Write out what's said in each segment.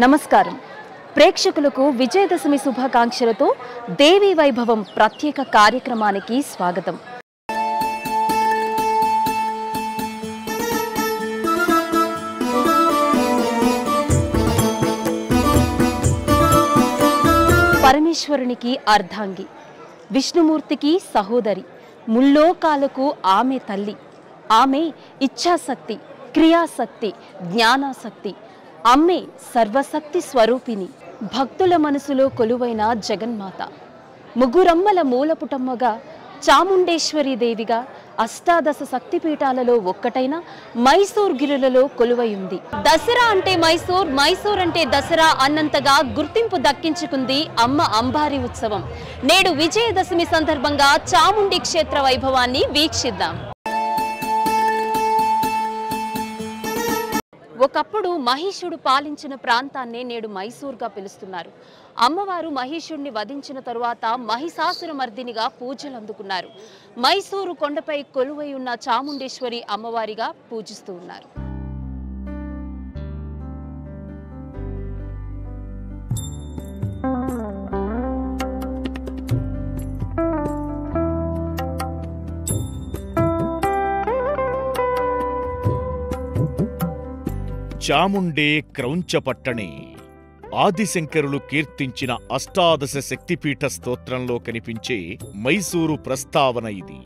నమస్కారం ప్రేక్షకులకు విజయదశమి శుభాకాంక్షలతో దేవి వైభవం ప్రత్యేక కార్యక్రమానికి స్వాగతం। పరమేశ్వరునికి అర్ధాంగి, విష్ణుమూర్తికి సహోదరి, ముల్లోకాలకు ఆమె తల్లి। ఆమె ఇచ్ఛాశక్తి, క్రియాశక్తి, జ్ఞానాశక్తి। అమ్మే సర్వశక్తి స్వరూపిణి, భక్తుల మనసులో కొలువైన జగన్మాత। ముగ్గురమ్మల మూలపుటమ్మగా చాముండేశ్వరి దేవిగా అష్టాదశ శక్తిపీఠాలలో ఒక్కటైన మైసూర్ గిరులలో కొలువై ఉంది। దసరా అంటే మైసూర్, మైసూర్ అంటే దసరా అన్నంతగా గుర్తింపు దక్కించుకుంది అమ్మ అంబారి ఉత్సవం। నేడు విజయదశమి సందర్భంగా చాముండి క్షేత్ర వైభవాన్ని వీక్షిద్దాం। ఒకప్పుడు మహిషుడు పాలించిన ప్రాంతాన్నే నేడు మైసూర్గా పిలుస్తున్నారు। అమ్మవారు మహిషుడిని వధించిన తరువాత మహిషాసురమర్దినిగా పూజలు అందుకున్నారు। మైసూరు కొండపై కొలువై ఉన్న చాముండేశ్వరి అమ్మవారిగా పూజిస్తూ ఉన్నారు। చాముండే క్రౌంచపట్టణే ఆదిశంకరులు కీర్తించిన అష్టాదశ శక్తిపీఠ స్తోత్రంలో కనిపించే మైసూరు ప్రస్తావన ఇది।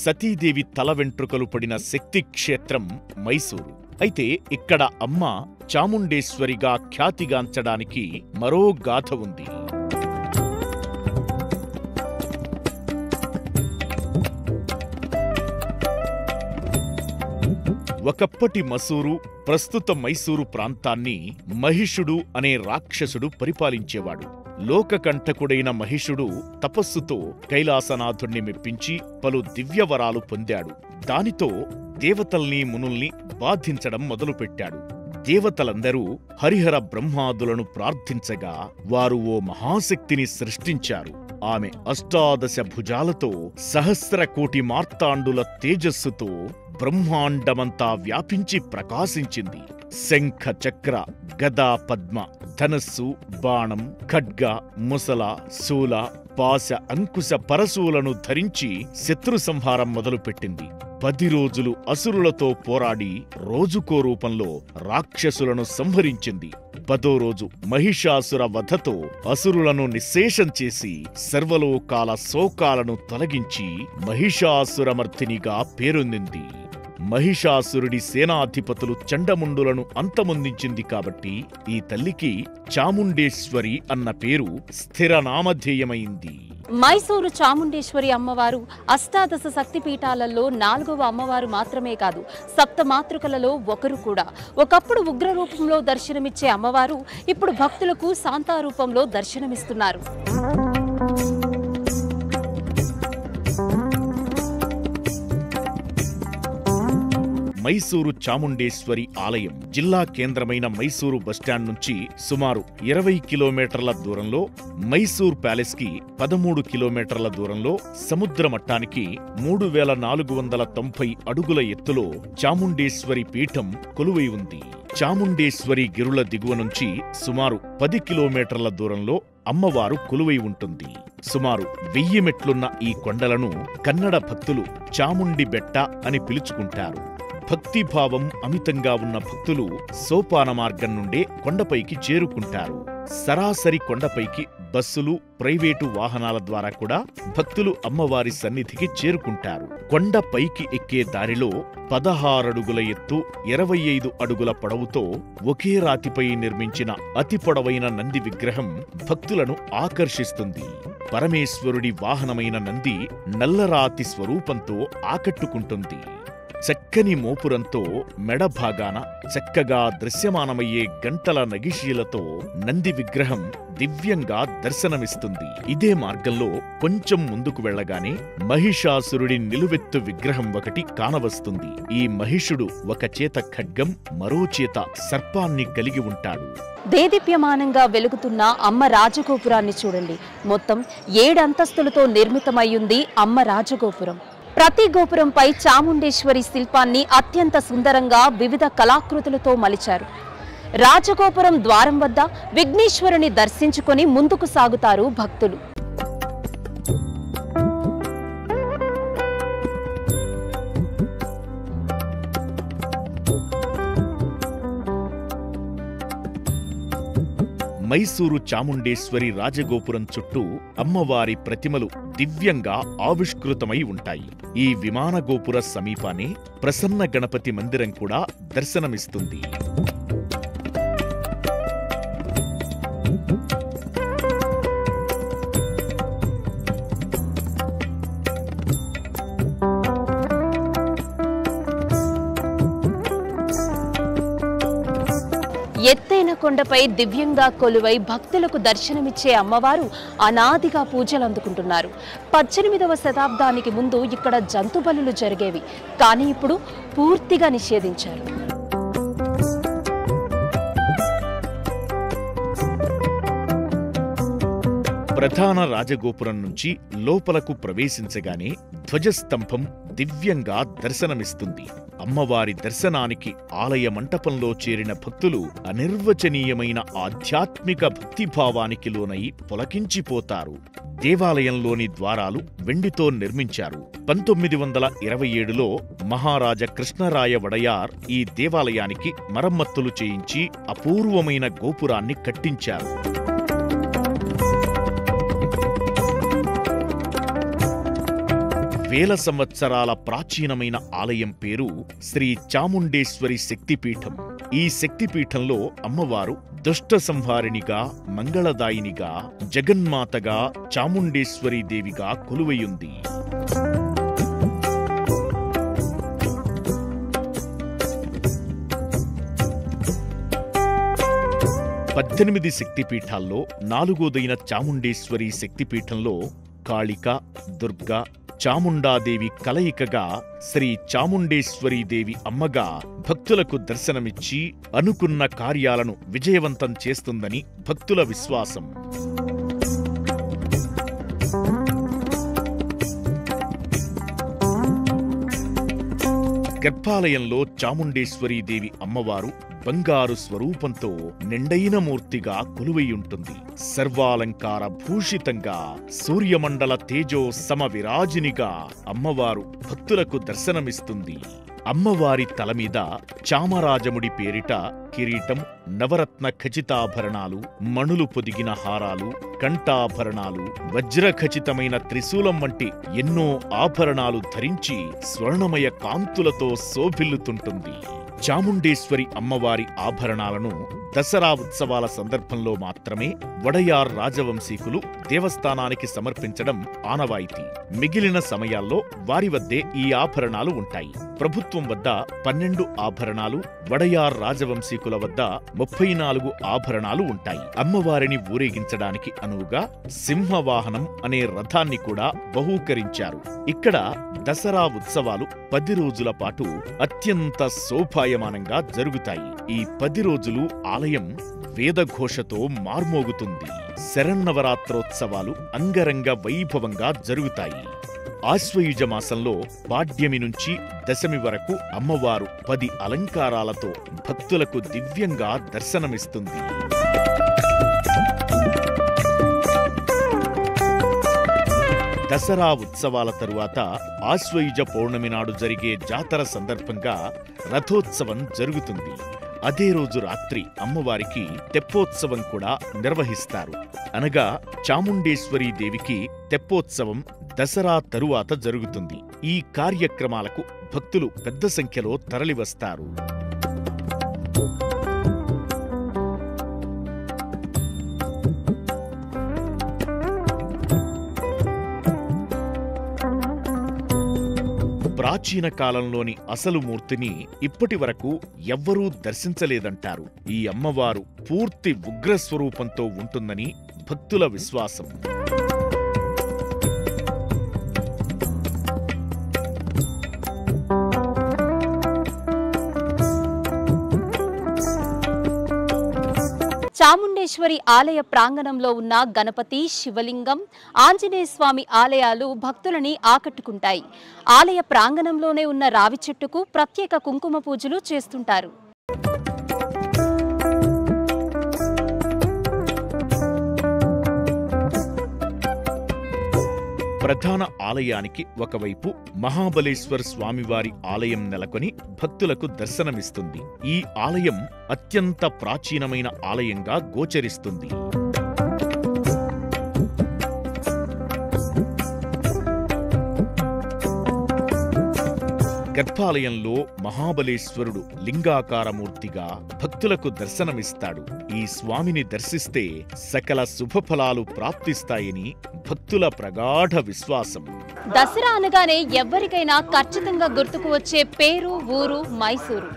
సతీదేవి తల వెంట్రుకలు పడిన శక్తి క్షేత్రం మైసూరు। అయితే ఇక్కడ అమ్మ చాముండేశ్వరిగా ఖ్యాతిగాంచడానికి మరో గాథ ఉంది। ఒకప్పటి మసూరు, ప్రస్తుత మైసూరు ప్రాంతాన్ని మహిషుడు అనే రాక్షసుడు పరిపాలించేవాడు। లోకకంఠకుడైన మహిషుడు తపస్సుతో కైలాసనాథుణ్ణి మెప్పించి పలు దివ్యవరాలు పొందాడు। దానితో దేవతల్ని మునుల్ని బాధించడం మొదలుపెట్టాడు। దేవతలందరూ హరిహర బ్రహ్మాదులను ప్రార్థించగా వారు ఓ మహాశక్తిని సృష్టించారు। ఆమె అష్టాదశ భుజాలతో సహస్ర కోటి మార్తాండుల తేజస్సుతో బ్రహ్మాండమంతా వ్యాపించి ప్రకాశించింది। శంఖ చక్ర గదా పద్మ ధనస్సు బాణం ఖడ్గ ముసల శూల పాశ అంకుశ పరశూలను ధరించి శత్రు సంహారం మొదలుపెట్టింది। 10 రోజులు అసురులతో పోరాడి రోజుకో రూపంలో రాక్షసులను సంహరించింది। 10వ రోజు మహిషాసుర వధతో అసురులను నిశ్శేషం చేసి సర్వలోకాల శోకాలను తొలగించి మహిషాసురమర్దినిగా పేరొందింది। మహిషాసురుడి సేనాధిపతులు చండముండులను అంతమొందించింది కాబట్టి ఈ తల్లికి చాముండేశ్వరి అన్న పేరు స్థిరనామధేయమైంది। మైసూరు చాముండేశ్వరి అమ్మవారు అష్టాదశ శక్తిపీఠాలలో 4వ అమ్మవారు మాత్రమే కాదు, సప్తమాతృకలలో ఒకరు కూడా। ఒకప్పుడు ఉగ్ర రూపంలో దర్శనమిచ్చే అమ్మవారు ఇప్పుడు భక్తులకు శాంతారూపంలో దర్శనమిస్తున్నారు। మైసూరు చాముండేశ్వరి ఆలయం జిల్లా కేంద్రమైన మైసూరు బస్టాండ్ నుంచి సుమారు 20 కిలోమీటర్ల దూరంలో, మైసూర్ ప్యాలెస్ కి 13 కిలోమీటర్ల దూరంలో, సముద్ర మట్టానికి 3490 అడుగుల ఎత్తులో చాముండేశ్వరి పీఠం కొలువై ఉంది। చాముండేశ్వరి గిరుల దిగువ నుంచి సుమారు 10 కిలోమీటర్ల దూరంలో అమ్మవారు కొలువై ఉంటుంది। సుమారు 1000 మెట్లున్న ఈ కొండలను కన్నడ భక్తులు చాముండి బెట్ట అని పిలుచుకుంటారు। భక్తిభావం అమితంగా ఉన్న భక్తులు సోపాన మార్గం నుండే కొండపైకి చేరుకుంటారు। సరాసరి కొండపైకి బస్సులు, ప్రైవేటు వాహనాల ద్వారా కూడా భక్తులు అమ్మవారి సన్నిధికి చేరుకుంటారు। కొండపైకి ఎక్కే దారిలో 16 అడుగుల ఎత్తు, 25 అడుగుల పొడవుతో ఒకే రాతిపై నిర్మించిన అతి పొడవైన నంది విగ్రహం భక్తులను ఆకర్షిస్తుంది। పరమేశ్వరుడి వాహనమైన నంది నల్లరాతి స్వరూపంతో ఆకట్టుకుంటుంది। చక్కని మోపురంతో మెడ భాగాన చక్కగా దృశ్యమానమయ్యే గంటల నగిషీలతో నంది విగ్రహం దివ్యంగా దర్శనమిస్తుంది। ఇదే మార్గంలో కొంచెం ముందుకు వెళ్లగానే మహిషాసురుడి నిలువెత్తు విగ్రహం ఒకటి కానవస్తుంది। ఈ మహిషుడు ఒక చేత ఖడ్గం, మరో చేత సర్పాన్ని కలిగి ఉంటాడు। దేదీప్యమానంగా వెలుగుతున్న అమ్మ రాజగోపురాన్ని చూడండి। మొత్తం 7 అంతస్తులతో నిర్మితమయ్యుంది అమ్మ రాజగోపురం। ప్రతి గోపురంపై చాముండేశ్వరి శిల్పాన్ని అత్యంత సుందరంగా వివిధ కళాకృతులతో మలిచారు। రాజగోపురం ద్వారం వద్ద విఘ్నేశ్వరుని దర్శించుకొని ముందుకు సాగుతారు భక్తులు. మైసూరు చాముండేశ్వరి రాజగోపురం చుట్టూ అమ్మవారి ప్రతిమలు దివ్యంగా ఆవిష్కృతమై ఉంటాయి. ఈ విమాన గోపుర సమీపానే ప్రసన్న గణపతి మందిరం కూడా దర్శనమిస్తుంది. ఎత్తైన కొండపై దివ్యంగా కొలువై భక్తులకు దర్శనమిచ్చే అమ్మవారు అనాదిగా పూజలు అందుకుంటున్నారు. 18వ శతాబ్దానికి ముందు ఇక్కడ జంతు బలులు జరిగేవి, కానీ ఇప్పుడు పూర్తిగా నిషేధించారు. ప్రధాన రాజగోపురం నుంచి లోపలకు ప్రవేశించగానే ధ్వజస్తంభం దివ్యంగా దర్శనమిస్తుంది. అమ్మవారి దర్శనానికి ఆలయ మంటపంలో చేరిన భక్తులు అనిర్వచనీయమైన ఆధ్యాత్మిక భక్తిభావానికి లోనై పులకించిపోతారు. దేవాలయంలోని ద్వారాలు వెండితో నిర్మించారు. 1927లో మహారాజా కృష్ణరాయ వడయార్ ఈ దేవాలయానికి మరమ్మతులు చేయించి అపూర్వమైన గోపురాన్ని కట్టించారు. వేల సంవత్సరాల ప్రాచీనమైన ఆలయం పేరు శ్రీ చాముండేశ్వరి శక్తిపీఠం. ఈ శక్తిపీఠంలో అమ్మవారు దుష్ట సంహారిణిగా, మంగళదాయినిగా, జగన్మాతగా, చాముండేశ్వరీ దేవిగా కొలువయుంది. 18 శక్తిపీఠాల్లో 4వదైన చాముండేశ్వరి శక్తిపీఠంలో కాళిక, దుర్గా, చాముండాదేవి కలయికగా శ్రీ చాముండేశ్వరీదేవి అమ్మగా భక్తులకు దర్శనమిచ్చి అనుకున్న కార్యాలను విజయవంతం చేస్తుందని భక్తుల విశ్వాసం. గర్భాలయంలో చాముండేశ్వరీదేవి అమ్మవారు బంగారు స్వరూపంతో నిండైన మూర్తిగా కొలువైయుంటుంది. సర్వాలంకార భూషితంగా సూర్యమండల తేజో సమవిరాజినిగా అమ్మవారు భక్తులకు దర్శనమిస్తుంది. అమ్మవారి తలమీద చామరాజముడి పేరిట కిరీటం, నవరత్న ఖచితాభరణాలు, మణులు పొదిగిన హారాలు, కంఠాభరణాలు, వజ్రఖచితమైన త్రిశూలం వంటి ఎన్నో ఆభరణాలు ధరించి స్వర్ణమయ కాంతులతో శోభిల్లుతుంటుంది. చాముండేశ్వరి అమ్మవారి ఆభరణాలను దసరా ఉత్సవాల సందర్భంలో మాత్రమే వడయార్ రాజవంశీకులు దేవస్థానానికి సమర్పించడం ఆనవాయితీ. మిగిలిన సమయాల్లో వారి వద్దే ఈ ఆభరణాలు ఉంటాయి. ప్రభుత్వం వద్ద 12 ఆభరణాలు, వడయార్ రాజవంశీకుల వద్ద 34 ఆభరణాలు ఉంటాయి. అమ్మవారిని ఊరేగించడానికి అనువుగా సింహవాహనం అనే రథాన్ని కూడా బహూకరించారు. ఇక్కడ దసరా ఉత్సవాలు 10 రోజుల పాటు అత్యంత శోభాయమానంగా జరుగుతాయి. ఈ 10 రోజులు ఆలయం వేదఘోషతో మార్మోగుతుంది. శరన్నవరాత్రోత్సవాలు అంగరంగ వైభవంగా జరుగుతాయి. ఆశ్వయుజ మాసంలో పాడ్యమి నుంచి దశమి వరకు అమ్మవారు 10 అలంకారాలతో భక్తులకు దివ్యంగా దర్శనమిస్తుంది. దసరా ఉత్సవాల తరువాత ఆశ్వయుజ పౌర్ణమి నాడు జరిగే జాతర సందర్భంగా రథోత్సవం జరుగుతుంది. అదే రోజు రాత్రి అమ్మవారికి తెప్పోత్సవం కూడా నిర్వహిస్తారు. అనగా చాముండేశ్వరీ దేవికి తెప్పోత్సవం దసరా తరువాత జరుగుతుంది. ఈ కార్యక్రమాలకు భక్తులు పెద్ద సంఖ్యలో తరలివస్తారు. ప్రాచీన కాలంలోని అసలు మూర్తిని ఇప్పటి వరకు ఎవ్వరూ దర్శించలేదంటారు. ఈ అమ్మవారు పూర్తి ఉగ్రస్వరూపంతో ఉంటుందని భక్తుల విశ్వాసం. చాముండేశ్వరి ఆలయ ప్రాంగణంలో ఉన్న గణపతి, శివలింగం, ఆంజనేయ స్వామి ఆలయాలు భక్తులని ఆకట్టుకుంటాయి. ఆలయ ప్రాంగణంలోనే ఉన్న రావి చెట్టుకు ప్రత్యేక కుంకుమ పూజలు చేస్తుంటారు. ప్రధాన ఆలయానికి ఒకవైపు మహాబలేశ్వర స్వామివారి ఆలయం నెలకొని భక్తులకు దర్శనమిస్తుంది. ఈ ఆలయం అత్యంత ప్రాచీనమైన ఆలయంగా గోచరిస్తుంది. గర్భాలయంలో మహాబలేశ్వరుడు లింగాకారమూర్తిగా భక్తులకు దర్శనమిస్తాడు. ఈ స్వామిని దర్శిస్తే సకల శుభఫలాలు ప్రాప్తిస్తాయని భక్తుల ప్రగాఢ విశ్వాసం. దసరా అనగానే ఎవ్వరికైనా ఖచ్చితంగా గుర్తుకు వచ్చే పేరు, ఊరు మైసూరు.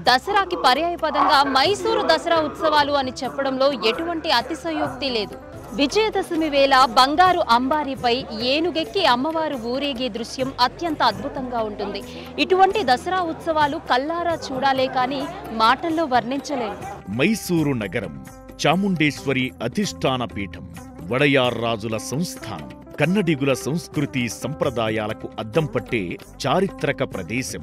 దసరాకి పర్యాయపదంగా మైసూరు దసరా ఉత్సవాలు అని చెప్పడంలో ఎటువంటి అతిశయోక్తి లేదు. విజయదశమి వేళ బంగారు అంబారీపై ఏనుగెక్కి అమ్మవారు ఊరేగే దృశ్యం అత్యంత అద్భుతంగా ఉంటుంది. ఇటువంటి దసరా ఉత్సవాలు కల్లారా చూడాలే కానీ మాటల్లో వర్ణించలేము. మైసూరు నగరం చాముండేశ్వరి అధిష్టాన పీఠం, వడయార్ రాజుల సంస్థానం, కన్నడిగుల సంస్కృతి సంప్రదాయాలకు అద్దం పట్టే చారిత్రక ప్రదేశం.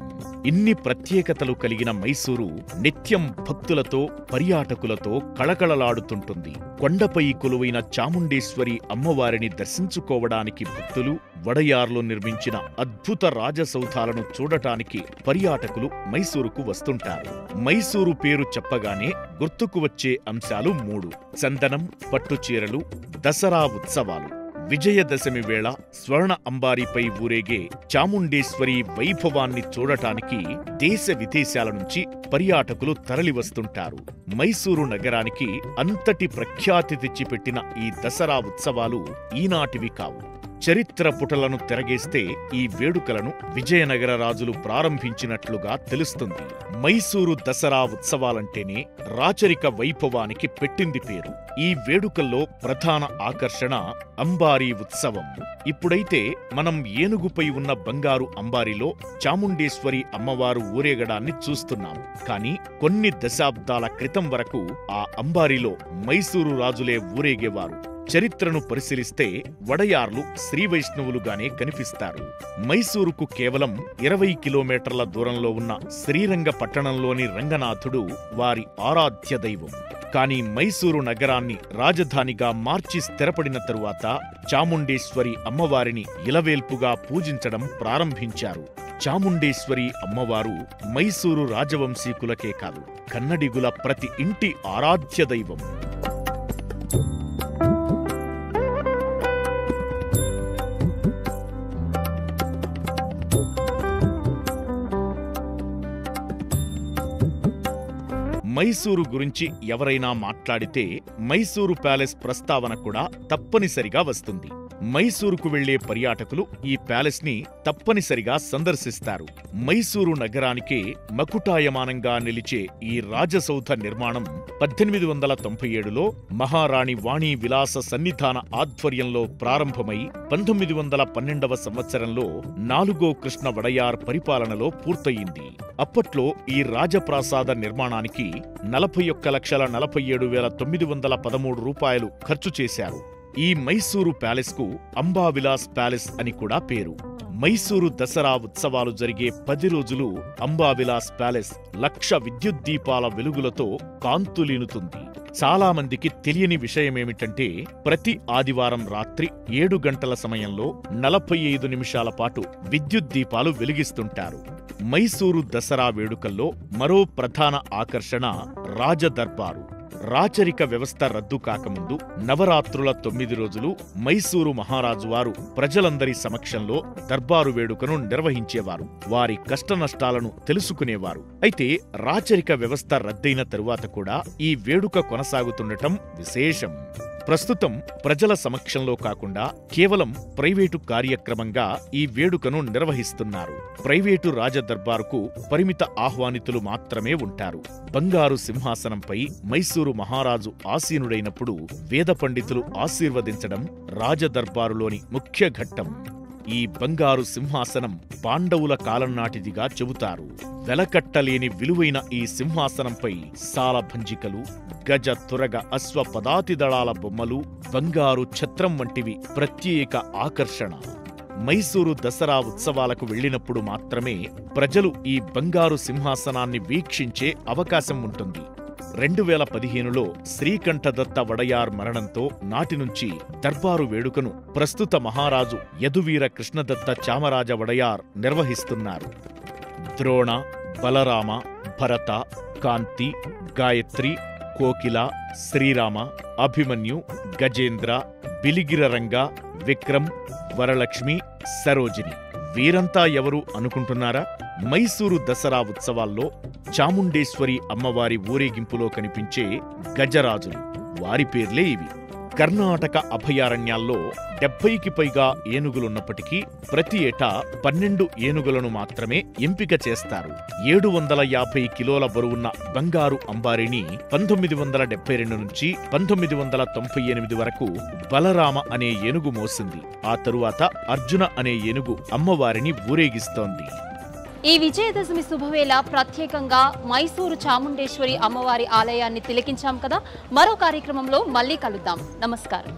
ఇన్ని ప్రత్యేకతలు కలిగిన మైసూరు నిత్యం భక్తులతో, పర్యాటకులతో కళకళలాడుతుంటుంది. కొండపై కొలువైన చాముండేశ్వరి అమ్మవారిని దర్శించుకోవడానికి భక్తులు, వడయార్లో నిర్మించిన అద్భుత రాజసౌధాలను చూడటానికి పర్యాటకులు మైసూరుకు వస్తుంటారు. మైసూరు పేరు చెప్పగానే గుర్తుకు వచ్చే అంశాలు 3: చందనం, పట్టుచీరలు, దసరా ఉత్సవాలు. విజయదశమి వేళ స్వర్ణ అంబారీపై ఊరేగే చాముండేశ్వరి వైభవాన్ని చూడటానికి దేశ విదేశాల నుంచి పర్యాటకులు తరలివస్తుంటారు. మైసూరు నగరానికి అంతటి ప్రఖ్యాతి తెచ్చిపెట్టిన ఈ దసరా ఉత్సవాలు ఈనాటివి కావు. చరిత్ర పుటలను తిరగేస్తే ఈ వేడుకలను విజయనగర రాజులు ప్రారంభించినట్లుగా తెలుస్తుంది. మైసూరు దసరా ఉత్సవాలంటేనే రాచరిక వైభవానికి పెట్టింది పేరు. ఈ వేడుకల్లో ప్రధాన ఆకర్షణ అంబారీ ఉత్సవం. ఇప్పుడైతే మనం ఏనుగుపై ఉన్న బంగారు అంబారీలో చాముండేశ్వరి అమ్మవారు ఊరేగడాన్ని చూస్తున్నాం. కానీ కొన్ని దశాబ్దాల క్రితం వరకు ఆ అంబారీలో మైసూరు రాజులే ఊరేగేవారు. చరిత్రను పరిశీలిస్తే వడయార్లు శ్రీవైష్ణవులుగానే కనిపిస్తారు. మైసూరుకు కేవలం 20 కిలోమీటర్ల దూరంలో ఉన్న శ్రీరంగ పట్టణంలోని రంగనాథుడు వారి ఆరాధ్య దైవం. కానీ మైసూరు నగరాన్ని రాజధానిగా మార్చి స్థిరపడిన తరువాత చాముండేశ్వరి అమ్మవారిని ఇలవేల్పుగా పూజించడం ప్రారంభించారు. చాముండేశ్వరి అమ్మవారు మైసూరు రాజవంశీకులకే కాదు, కన్నడిగుల ప్రతి ఇంటి ఆరాధ్య దైవం. మైసూరు గురించి ఎవరైనా మాట్లాడితే మైసూరు ప్యాలెస్ ప్రస్తావన కూడా తప్పనిసరిగా వస్తుంది. మైసూరుకు వెళ్లే పర్యాటకులు ఈ ప్యాలెస్ ని తప్పనిసరిగా సందర్శిస్తారు. మైసూరు నగరానికే మకుటాయమానంగా నిలిచే ఈ రాజసౌధ నిర్మాణం 1897లో మహారాణి వాణి విలాస సన్నిధాన ఆధ్వర్యంలో ప్రారంభమై 1912వ సంవత్సరంలో 4వ కృష్ణ వడయార్ పరిపాలనలో పూర్తయింది. అప్పట్లో ఈ రాజప్రాసాద నిర్మాణానికి 41,47,913 రూపాయలు ఖర్చు చేశారు. ఈ మైసూరు ప్యాలెస్కు అంబావిలాస్ ప్యాలెస్ అని కూడా పేరు. మైసూరు దసరా ఉత్సవాలు జరిగే 10 రోజులు అంబావిలాస్ ప్యాలెస్ 1,00,000 విద్యుత్ దీపాల వెలుగులతో కాంతులీనుతుంది. చాలా మందికి తెలియని విషయమేమిటంటే ప్రతి ఆదివారం రాత్రి 7 గంటల సమయంలో 45 నిమిషాల పాటు విద్యుత్ దీపాలు వెలిగిస్తుంటారు. మైసూరు దసరా వేడుకల్లో మరో ప్రధాన ఆకర్షణ రాజదర్బారు. రాచరిక వ్యవస్థ రద్దు కాకముందు నవరాత్రుల 9 రోజులు మైసూరు మహారాజు వారు ప్రజలందరి సమక్షంలో దర్బారు వేడుకను నిర్వహించేవారు. వారి కష్టనష్టాలను తెలుసుకునేవారు. అయితే రాచరిక వ్యవస్థ రద్దయిన తరువాత కూడా ఈ వేడుక కొనసాగుతుండటం విశేషం. ప్రస్తుతం ప్రజల సమక్షంలో కాకుండా కేవలం ప్రైవేటు కార్యక్రమంగా ఈ వేడుకను నిర్వహిస్తున్నారు. ప్రైవేటు రాజదర్బారుకు పరిమిత ఆహ్వానితులు మాత్రమే ఉంటారు. బంగారు సింహాసనంపై మైసూరు మహారాజు ఆసీనుడైనప్పుడు వేద పండితులు ఆశీర్వదించడం రాజదర్బారులోని ముఖ్య ఘట్టం. ఈ బంగారు సింహాసనం పాండవుల కాలం నాటిదిగా చెబుతారు. వెలకట్టలేని విలువైన ఈ సింహాసనంపై సాలభంజికలు, గజ, తురగ, అశ్వ పదాతి దళాల బొమ్మలు, బంగారు ఛత్రం వంటివి ప్రత్యేక ఆకర్షణ. మైసూరు దసరా ఉత్సవాలకు వెళ్లినప్పుడు మాత్రమే ప్రజలు ఈ బంగారు సింహాసనాన్ని వీక్షించే అవకాశం ఉంటుంది. 2015లో శ్రీకంఠదత్త వడయార్ మరణంతో నాటి నుంచి దర్బారు వేడుకను ప్రస్తుత మహారాజు యదువీర కృష్ణదత్త చామరాజ వడయార్ నిర్వహిస్తున్నారు. ద్రోణ, బలరామ, భరత, కాంతి, గాయత్రి, కోకిల, శ్రీరామ, అభిమన్యు, గజేంద్ర, బిలిగిరరంగ, విక్రమ్, వరలక్ష్మి, సరోజిని వీరంతా ఎవరు అనుకుంటున్నారా? మైసూరు దసరా ఉత్సవాల్లో చాముండేశ్వరి అమ్మవారి ఊరేగింపులో కనిపించే గజరాజులు. వారి పేర్లే ఇవి. కర్ణాటక అభయారణ్యాల్లో 70కి పైగా ఏనుగులున్నప్పటికీ ప్రతి ఏటా 12 ఏనుగులను మాత్రమే ఎంపిక చేస్తారు. 750 కిలోల బరువున్న బంగారు అంబారిని 1972 నుంచి 1998 వరకు బలరామ అనే ఏనుగు మోసింది. ఆ తరువాత అర్జున అనే ఏనుగు అమ్మవారిని ఊరేగిస్తోంది. ఈ విజయదశమి శుభవేళ ప్రత్యేకంగా మైసూరు చాముండేశ్వరి అమ్మవారి ఆలయాన్ని తిలకించాం కదా. మరో కార్యక్రమంలో మళ్ళీ కలుద్దాం. నమస్కారం.